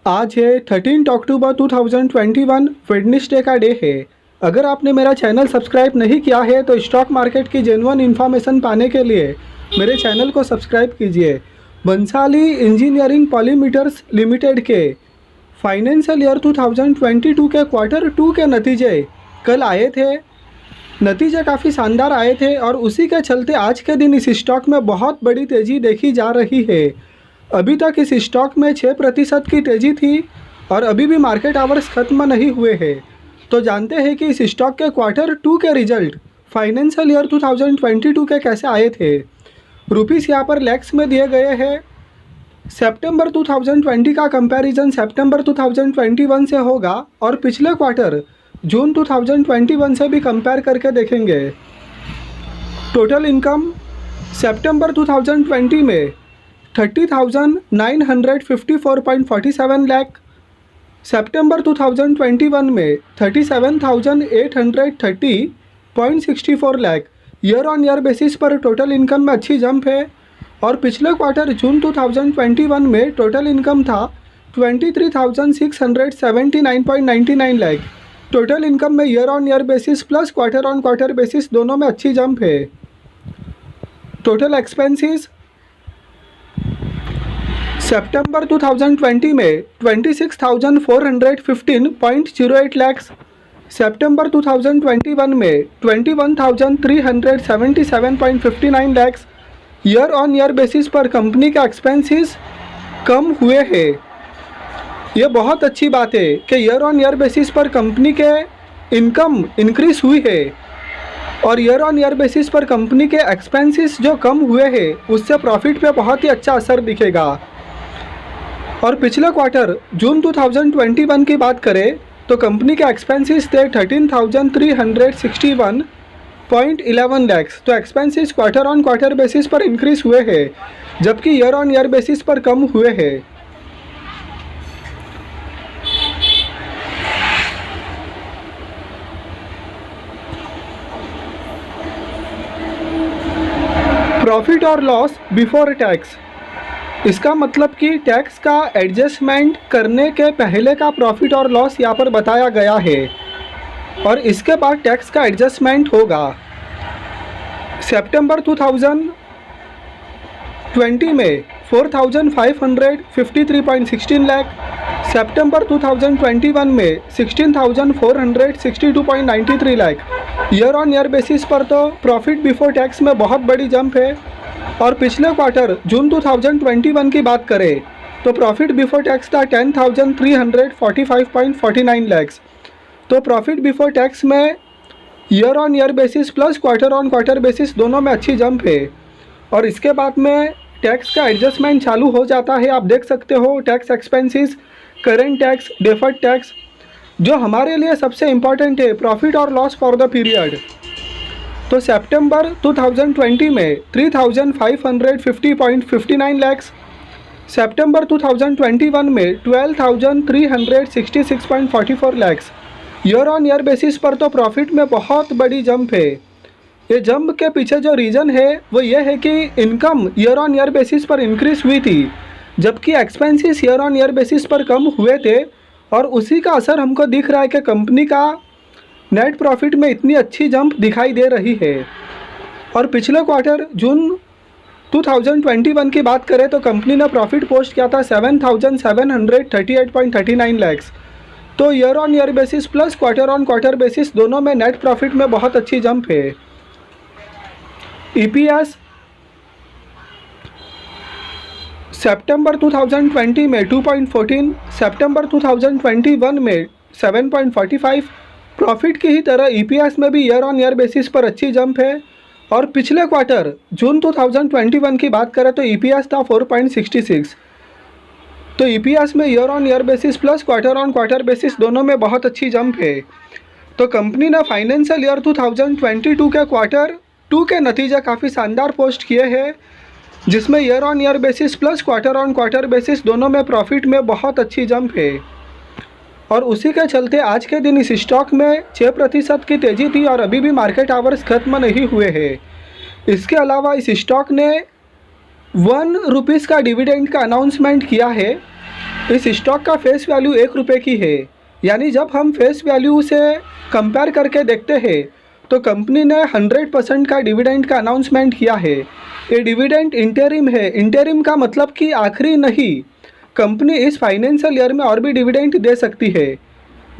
आज है 13 अक्टूबर 2021 वेडनेसडे का डे है। अगर आपने मेरा चैनल सब्सक्राइब नहीं किया है तो स्टॉक मार्केट की जेन्युइन इन्फॉर्मेशन पाने के लिए मेरे चैनल को सब्सक्राइब कीजिए। बंसाली इंजीनियरिंग पॉलीमीटर्स लिमिटेड के फाइनेंशियल ईयर 2022 के क्वार्टर 2 के नतीजे कल आए थे। नतीजे काफ़ी शानदार आए थे और उसी के चलते आज के दिन इस स्टॉक में बहुत बड़ी तेज़ी देखी जा रही है। अभी तक इस स्टॉक में 6% की तेज़ी थी और अभी भी मार्केट आवर्स ख़त्म नहीं हुए हैं। तो जानते हैं कि इस स्टॉक के क्वार्टर 2 के रिजल्ट फाइनेंशियल ईयर 2022 के कैसे आए थे। रुपीस यहाँ पर लैक्स में दिए गए हैं। सितंबर 2020 का कंपैरिजन सितंबर 2021 से होगा और पिछले क्वार्टर जून 2021 से भी कंपेयर करके देखेंगे। टोटल इनकम सितंबर 2020 में 30,954.47 लाख, सितंबर 2021 में 37,830.64 lakh. Year on year basis पर टोटल इनकम में अच्छी जंप है और पिछले क्वार्टर जून 2021 में टोटल इनकम था 23,679.99 लाख। टोटल इनकम में year on year basis plus quarter on quarter basis दोनों में अच्छी जंप है। टोटल एक्सपेंसेस सितंबर 2020 में 26,415.08 लाख, सितंबर 2021 में 21,377.59 lakh. Year on year basis पर कंपनी के एक्सपेंसेस कम हुए हैं। ये बहुत अच्छी बात है कि ईयर ऑन ईयर बेसिस पर कंपनी के इनकम इंक्रीज हुई है और ईयर ऑन ईयर बेसिस पर कंपनी के एक्सपेंसेस जो कम हुए हैं उससे प्रॉफिट पे बहुत ही अच्छा असर दिखेगा। और पिछले क्वार्टर जून 2021 की बात करें तो कंपनी के एक्सपेंसेस थे 13,361.11 लाख। तो expenses quarter on quarter basis पर इंक्रीज हुए हैं जबकि ईयर ऑन ईयर बेसिस पर कम हुए हैं। प्रॉफिट और लॉस बिफोर टैक्स, इसका मतलब कि टैक्स का एडजस्टमेंट करने के पहले का प्रॉफिट और लॉस यहाँ पर बताया गया है और इसके बाद टैक्स का एडजस्टमेंट होगा। सितंबर 2020 में 4,553.16 लाख, सितंबर 2021 में 16,462.93 lakh. Year on year basis पर तो प्रॉफिट बिफोर टैक्स में बहुत बड़ी जंप है और पिछले क्वार्टर जून 2021 की बात करें तो प्रॉफिट बिफोर टैक्स था 10,345.49 लाख। तो प्रॉफिट बिफोर टैक्स में year on year basis plus quarter on quarter basis दोनों में अच्छी जंप है और इसके बाद में टैक्स का एडजस्टमेंट चालू हो जाता है। आप देख सकते हो tax expenses, current tax, deferred tax, जो हमारे लिए सबसे इम्पॉर्टेंट है प्रॉफिट और लॉस फॉर द पीरियड। तो सितंबर 2020 में 3,550.59 लाख, सितंबर 2021 में 12,366.44 lakh. Year on year basis पर तो प्रॉफिट में बहुत बड़ी जंप है। ये जंप के पीछे जो रीज़न है वो ये है कि income year on year basis पर इंक्रीज हुई थी जबकि expenses year on year basis पर कम हुए थे और उसी का असर हमको दिख रहा है कि कंपनी का नेट प्रॉफिट में इतनी अच्छी जंप दिखाई दे रही है। और पिछले क्वार्टर जून 2021 की बात करें तो कंपनी ने प्रॉफिट पोस्ट किया था 7,738.39 लाख। तो year on year basis plus quarter on quarter basis दोनों में नेट प्रॉफिट में बहुत अच्छी जंप है। ईपीएस सितंबर 2020 में 2.14, सितंबर 2021 में 7.45। प्रॉफिट की ही तरह ईपीएस में भी ईयर ऑन ईयर बेसिस पर अच्छी जंप है और पिछले क्वार्टर जून 2021 की बात करें तो ईपीएस था 4.66। तो ईपीएस में year on year basis plus quarter on quarter basis दोनों में बहुत अच्छी जंप है। तो कंपनी ने फाइनेंशियल ईयर 2022 के क्वार्टर 2 के नतीजे काफ़ी शानदार पोस्ट किए हैं जिसमें year on year basis plus quarter on quarter basis दोनों में प्रॉफिट में बहुत अच्छी जंप है और उसी के चलते आज के दिन इस स्टॉक में 6% की तेज़ी थी और अभी भी मार्केट आवर्स ख़त्म नहीं हुए हैं। इसके अलावा इस स्टॉक ने ₹1 का डिविडेंड का अनाउंसमेंट किया है इस स्टॉक का फेस वैल्यू 1 रुपये की है, यानी जब हम फेस वैल्यू से कंपेयर करके देखते हैं तो कंपनी ने 100% का डिविडेंड का अनाउंसमेंट किया है। ये डिविडेंड इंटरिम है। इंटरिम का मतलब कि आखिरी नहीं, कंपनी इस फाइनेंशियल ईयर में और भी डिविडेंड दे सकती है।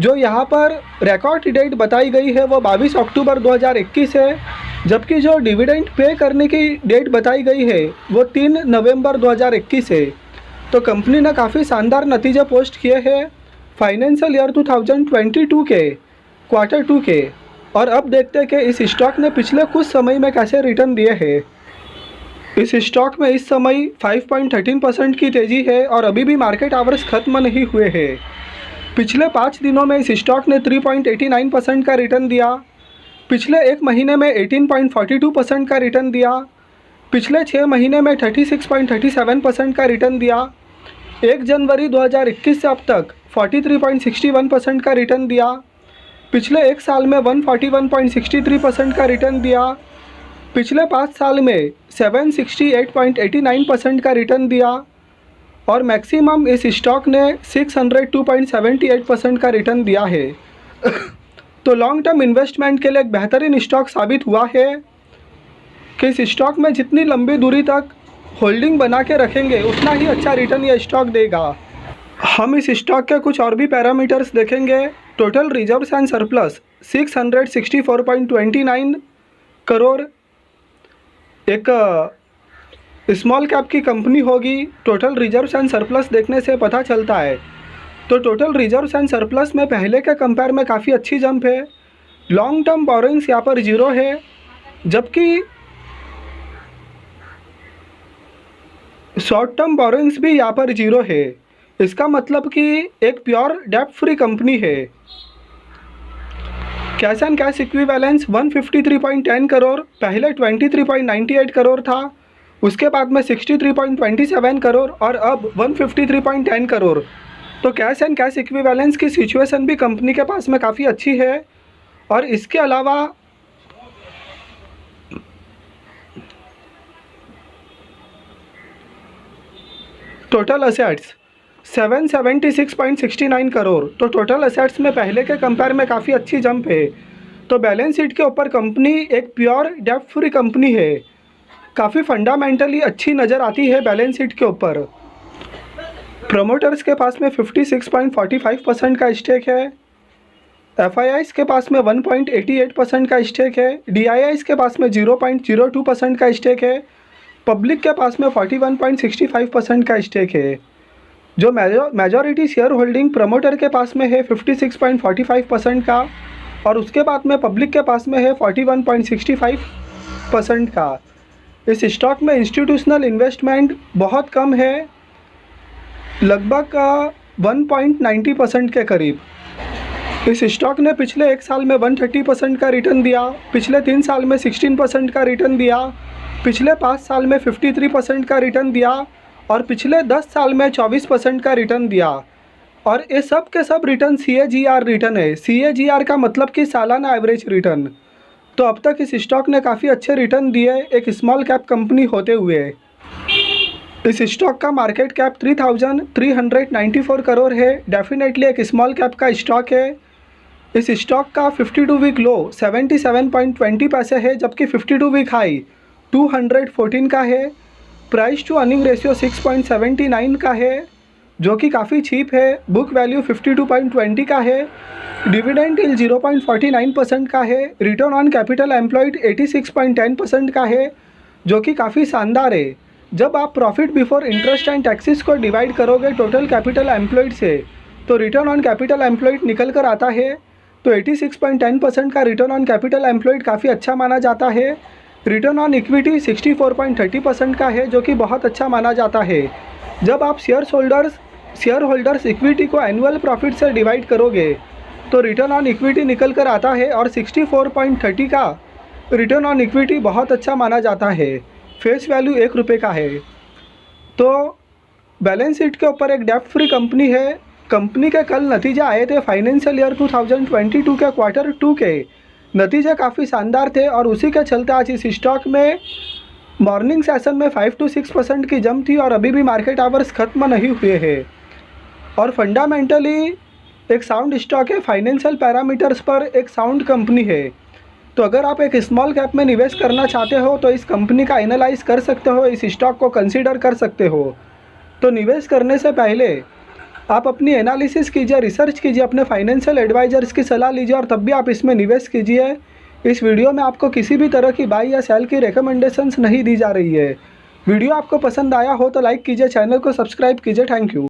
जो यहाँ पर रिकॉर्ड डेट बताई गई है वो 22 अक्टूबर 2021 है, जबकि जो डिविडेंड पे करने की डेट बताई गई है वो 3 नवंबर 2021 है। तो कंपनी ने काफ़ी शानदार नतीजे पोस्ट किए हैं फाइनेंशियल ईयर 2022 के क्वार्टर 2 के। और अब देखते हैं कि इस स्टॉक ने पिछले कुछ समय में कैसे रिटर्न दिए हैं। इस स्टॉक में इस समय 5.13% की तेज़ी है और अभी भी मार्केट आवर्स ख़त्म नहीं हुए हैं। पिछले 5 दिनों में इस स्टॉक ने 3.89% का रिटर्न दिया, पिछले एक महीने में 18.42% का रिटर्न दिया, पिछले 6 महीने में 36.37% का रिटर्न दिया, 1 जनवरी 2021 से अब तक 43.61% का रिटर्न दिया, पिछले एक साल में 141.63% का रिटर्न दिया, पिछले 5 साल में 768.89% का रिटर्न दिया और मैक्सिमम इस स्टॉक ने 602.78% का रिटर्न दिया है। तो लॉन्ग टर्म इन्वेस्टमेंट के लिए एक बेहतरीन स्टॉक साबित हुआ है कि इस स्टॉक में जितनी लंबी दूरी तक होल्डिंग बना के रखेंगे उतना ही अच्छा रिटर्न ये स्टॉक देगा। हम इस स्टॉक के कुछ और भी पैरामीटर्स देखेंगे। Total reserves and surplus 664.29 crore, एक स्मॉल कैप की कंपनी होगी। टोटल रिजर्व्स एंड सरप्लस देखने से पता चलता है। तो टोटल रिजर्व्स एंड सरप्लस में पहले के कंपेयर में काफ़ी अच्छी जंप है। लॉन्ग टर्म बोरोइंग्स यहाँ पर 0 है, जबकि शॉर्ट टर्म बोरोइंग्स भी यहाँ पर 0 है। इसका मतलब कि एक प्योर डेब्ट फ्री कंपनी है। Cash and cash equivalence 153.10 crore, पहले 23.98 करोड़ था, उसके बाद में 63.27 करोड़ और अब 153.10 करोड़। तो कैश एंड कैश इक्विवेलेंस की सिचुएशन भी कंपनी के पास में काफ़ी अच्छी है। और इसके अलावा टोटल असेट्स 776.69 करोड़। तो टोटल असेट्स में पहले के कंपेयर में काफ़ी अच्छी जंप है। तो बैलेंस शीट के ऊपर कंपनी एक प्योर डेब्ट फ्री कंपनी है, काफ़ी फंडामेंटली अच्छी नज़र आती है बैलेंस शीट के ऊपर। प्रमोटर्स के पास में 56.45% का स्टेक है, एफआईआईस के पास में 1.88% का स्टेक है, डीआईआईस के पास में 0.02% का स्टेक है, पब्लिक के पास में 41.65% का स्टेक है। जो मेजॉरिटी शेयर होल्डिंग प्रमोटर के पास में है 56.45% का और उसके बाद में पब्लिक के पास में है 41.65% का। इस स्टॉक में इंस्टीट्यूशनल इन्वेस्टमेंट बहुत कम है, लगभग 1.90% के करीब। इस स्टॉक ने पिछले एक साल में 130% का रिटर्न दिया, पिछले 3 साल में 16% का रिटर्न दिया, पिछले 5 साल में 53% का रिटर्न दिया और पिछले 10 साल में 24% का रिटर्न दिया। और ये सब के सब रिटर्न CAGR रिटर्न है। CAGR का मतलब कि सालाना एवरेज रिटर्न। तो अब तक इस स्टॉक ने काफ़ी अच्छे रिटर्न दिए एक स्मॉल कैप कंपनी होते हुए। इस स्टॉक का मार्केट कैप 3,394 करोड़ है। डेफिनेटली एक स्मॉल कैप का स्टॉक है। इस स्टॉक का 52 वीक लो 77.20 पैसे है, जबकि 52 वीक हाई 214 का है। प्राइस टू अर्निंग रेशियो 6.79 का है, जो कि काफ़ी चीप है। बुक वैल्यू 52.20 का है। डिविडेंड यील्ड 0.49% का है। रिटर्न ऑन कैपिटल एम्प्लॉयड 86.10% का है, जो कि काफ़ी शानदार है। जब आप profit before interest and taxes को डिवाइड करोगे टोटल कैपिटल एम्प्लॉयड से, तो रिटर्न ऑन कैपिटल एम्प्लॉयड निकल कर आता है। तो 86.10% का रिटर्न ऑन कैपिटल एम्प्लॉयड काफ़ी अच्छा माना जाता है। रिटर्न ऑन इक्विटी 64.30% का है, जो कि बहुत अच्छा माना जाता है। जब आप शेयर होल्डर्स इक्विटी को एनुअल प्रॉफिट से डिवाइड करोगे तो रिटर्न ऑन इक्विटी निकल कर आता है और 64.30 का रिटर्न ऑन इक्विटी बहुत अच्छा माना जाता है। फेस वैल्यू 1 रुपये का है। तो बैलेंस शीट के ऊपर एक डेब्ट फ्री कंपनी है। कंपनी के कल नतीजे आए थे फाइनेंशियल ईयर 2022 के क्वार्टर 2 के। नतीजे काफ़ी शानदार थे और उसी के चलते आज इस स्टॉक में मॉर्निंग सेशन में 5 to 6% की जंप थी और अभी भी मार्केट आवर्स ख़त्म नहीं हुए हैं। और फंडामेंटली एक साउंड स्टॉक है, फाइनेंशियल पैरामीटर्स पर एक साउंड कंपनी है। तो अगर आप एक स्मॉल कैप में निवेश करना चाहते हो तो इस कंपनी का एनालाइज कर सकते हो, इस स्टॉक को कंसीडर कर सकते हो। तो निवेश करने से पहले आप अपनी एनालिसिस कीजिए, रिसर्च कीजिए, अपने फाइनेंशियल एडवाइजर्स की सलाह लीजिए और तब भी आप इसमें निवेश कीजिए। इस वीडियो में आपको किसी भी तरह की बाई या सेल की रिकमेंडेशंस नहीं दी जा रही है। वीडियो आपको पसंद आया हो तो लाइक कीजिए, चैनल को सब्सक्राइब कीजिए। Thank you.